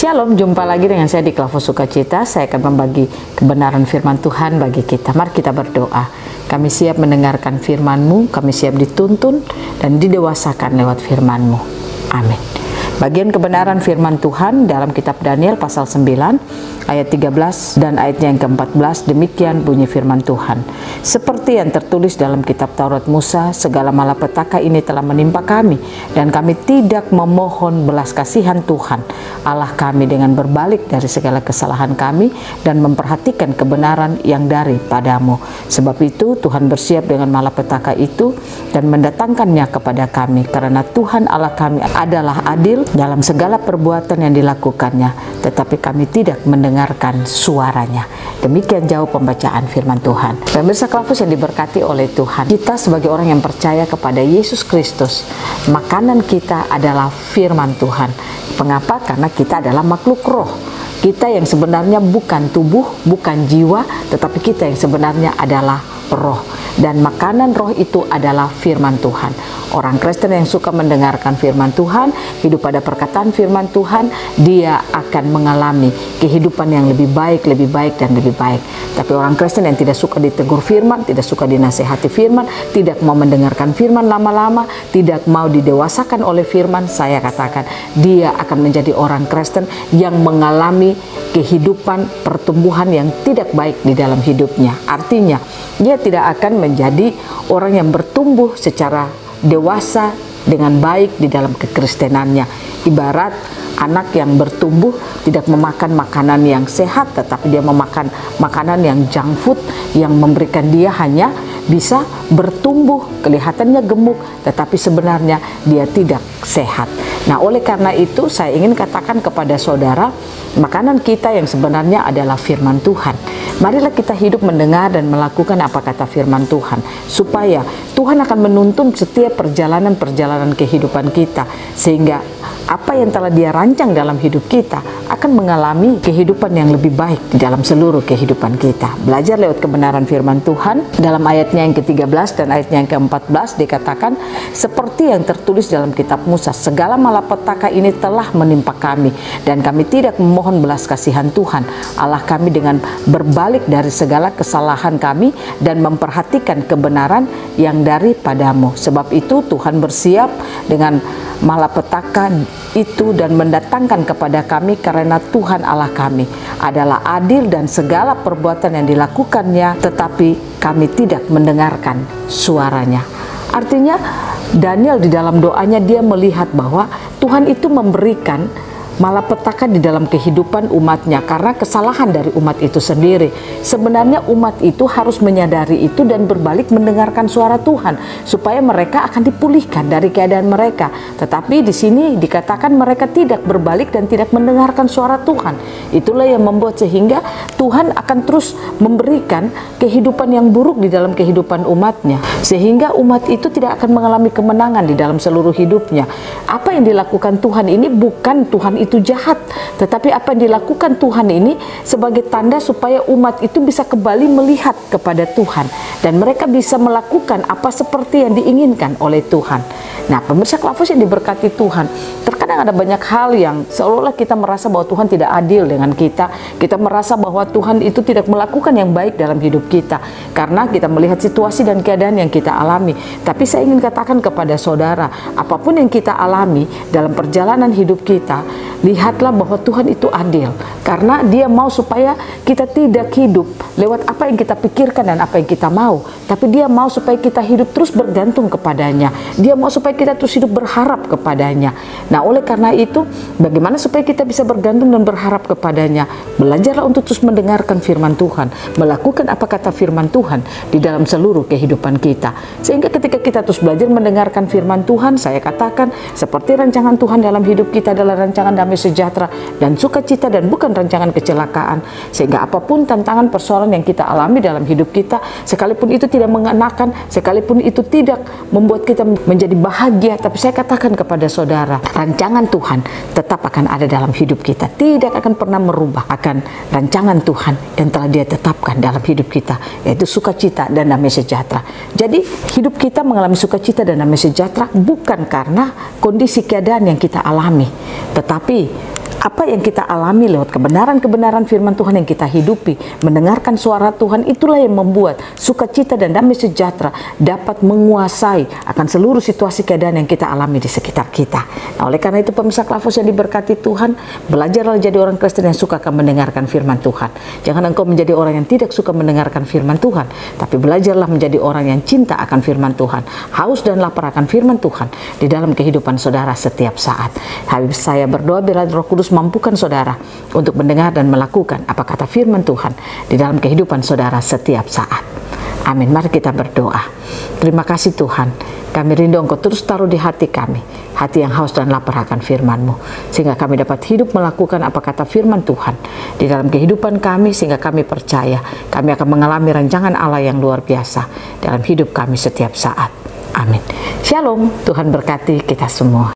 Shalom, jumpa lagi dengan saya di Klavo Sukacita. Saya akan membagi kebenaran firman Tuhan bagi kita. Mari kita berdoa. Kami siap mendengarkan firman-Mu, kami siap dituntun dan didewasakan lewat firman-Mu. Amin. Bagian kebenaran firman Tuhan dalam kitab Daniel pasal 9 ayat 13 dan ayatnya yang ke-14, demikian bunyi firman Tuhan. Seperti yang tertulis dalam kitab Taurat Musa, segala malapetaka ini telah menimpa kami, dan kami tidak memohon belas kasihan Tuhan Allah kami dengan berbalik dari segala kesalahan kami dan memperhatikan kebenaran yang daripadamu. Sebab itu Tuhan bersiap dengan malapetaka itu dan mendatangkannya kepada kami, karena Tuhan Allah kami adalah adil dalam segala perbuatan yang dilakukannya, tetapi kami tidak mendengarkan suaranya. Demikian jauh pembacaan firman Tuhan. Pemirsa Klavo yang diberkati oleh Tuhan, kita sebagai orang yang percaya kepada Yesus Kristus, makanan kita adalah firman Tuhan. Mengapa? Karena kita adalah makhluk roh. Kita yang sebenarnya bukan tubuh, bukan jiwa, tetapi kita yang sebenarnya adalah roh. Dan makanan roh itu adalah firman Tuhan. Orang Kristen yang suka mendengarkan firman Tuhan, hidup pada perkataan firman Tuhan, dia akan mengalami kehidupan yang lebih baik, dan lebih baik. Tapi orang Kristen yang tidak suka ditegur firman, tidak suka dinasehati firman, tidak mau mendengarkan firman lama-lama, tidak mau didewasakan oleh firman, saya katakan dia akan menjadi orang Kristen yang mengalami kehidupan pertumbuhan yang tidak baik di dalam hidupnya. Artinya, dia tidak akan menjadi orang yang bertumbuh secara dewasa dengan baik di dalam kekristenannya. Ibarat anak yang bertumbuh tidak memakan makanan yang sehat, tetapi dia memakan makanan yang junk food, yang memberikan dia hanya bisa bertumbuh, kelihatannya gemuk, tetapi sebenarnya dia tidak sehat. Nah, oleh karena itu saya ingin katakan kepada saudara, makanan kita yang sebenarnya adalah firman Tuhan. Marilah kita hidup mendengar dan melakukan apa kata firman Tuhan, supaya Tuhan akan menuntun setiap perjalanan kehidupan kita, sehingga apa yang telah Dia rancang dalam hidup kita akan mengalami kehidupan yang lebih baik di dalam seluruh kehidupan kita. Belajar lewat kebenaran firman Tuhan. Dalam ayatnya yang ke-13 dan ayatnya yang ke-14 dikatakan, seperti yang tertulis dalam kitab Musa, segala malapetaka ini telah menimpa kami, dan kami tidak memohon belas kasihan Tuhan Allah kami dengan berbalik dari segala kesalahan kami dan memperhatikan kebenaran yang daripadamu. Sebab itu Tuhan bersiap dengan malapetaka itu dan mendatangkan kepada kami, karena Tuhan Allah kami adalah adil dan segala perbuatan yang dilakukannya, tetapi kami tidak mendengarkan suaranya. Artinya Daniel di dalam doanya dia melihat bahwa Tuhan itu memberikan malapetaka di dalam kehidupan umatnya karena kesalahan dari umat itu sendiri. Sebenarnya umat itu harus menyadari itu dan berbalik mendengarkan suara Tuhan, supaya mereka akan dipulihkan dari keadaan mereka. Tetapi di sini dikatakan mereka tidak berbalik dan tidak mendengarkan suara Tuhan. Itulah yang membuat sehingga Tuhan akan terus memberikan kehidupan yang buruk di dalam kehidupan umatnya, sehingga umat itu tidak akan mengalami kemenangan di dalam seluruh hidupnya. Apa yang dilakukan Tuhan ini bukan Tuhan itu jahat, tetapi apa yang dilakukan Tuhan ini sebagai tanda supaya umat itu bisa kembali melihat kepada Tuhan dan mereka bisa melakukan apa seperti yang diinginkan oleh Tuhan. Nah, pemirsa Klavo yang diberkati Tuhan, terkadang ada banyak hal yang seolah-olah kita merasa bahwa Tuhan tidak adil dengan kita. Kita merasa bahwa Tuhan itu tidak melakukan yang baik dalam hidup kita karena kita melihat situasi dan keadaan yang kita alami. Tapi saya ingin katakan kepada saudara, apapun yang kita alami dalam perjalanan hidup kita, lihatlah bahwa Tuhan itu adil, karena Dia mau supaya kita tidak hidup lewat apa yang kita pikirkan dan apa yang kita mau, tapi Dia mau supaya kita hidup terus bergantung kepadanya. Dia mau supaya kita terus hidup berharap kepadanya. Nah, oleh karena itu, bagaimana supaya kita bisa bergantung dan berharap kepadanya? Belajarlah untuk terus mendengarkan firman Tuhan, melakukan apa kata firman Tuhan di dalam seluruh kehidupan kita, sehingga ketika kita terus belajar mendengarkan firman Tuhan, saya katakan seperti rancangan Tuhan dalam hidup kita adalah rancangan damai sejahtera dan sukacita dan bukan rancangan kecelakaan, sehingga apapun tantangan persoalan yang kita alami dalam hidup kita, sekalipun itu tidak mengenakan, sekalipun itu tidak membuat kita menjadi bahagia, tapi saya katakan kepada saudara, rancangan Tuhan tetap akan ada dalam hidup kita, tidak akan pernah merubah akan rancangan Tuhan yang telah Dia tetapkan dalam hidup kita, yaitu sukacita dan damai sejahtera. Jadi hidup kita mengalami sukacita dan damai sejahtera bukan karena kondisi keadaan yang kita alami, tetapi apa yang kita alami lewat kebenaran-kebenaran firman Tuhan yang kita hidupi, mendengarkan suara Tuhan, itulah yang membuat sukacita dan damai sejahtera dapat menguasai akan seluruh situasi keadaan yang kita alami di sekitar kita. Nah, oleh karena itu pemirsa Klafos yang diberkati Tuhan, belajarlah jadi orang Kristen yang suka akan mendengarkan firman Tuhan. Jangan engkau menjadi orang yang tidak suka mendengarkan firman Tuhan, tapi belajarlah menjadi orang yang cinta akan firman Tuhan, haus dan lapar akan firman Tuhan di dalam kehidupan saudara setiap saat. Habis saya berdoa biar Roh Kudus mampukan saudara untuk mendengar dan melakukan apa kata firman Tuhan di dalam kehidupan saudara setiap saat. Amin. Mari kita berdoa. Terima kasih Tuhan, kami rindu Engkau terus taruh di hati kami, hati yang haus dan lapar akan firman-Mu, sehingga kami dapat hidup melakukan apa kata firman Tuhan di dalam kehidupan kami, sehingga kami percaya kami akan mengalami rancangan Allah yang luar biasa dalam hidup kami setiap saat. Amin. Shalom, Tuhan berkati kita semua.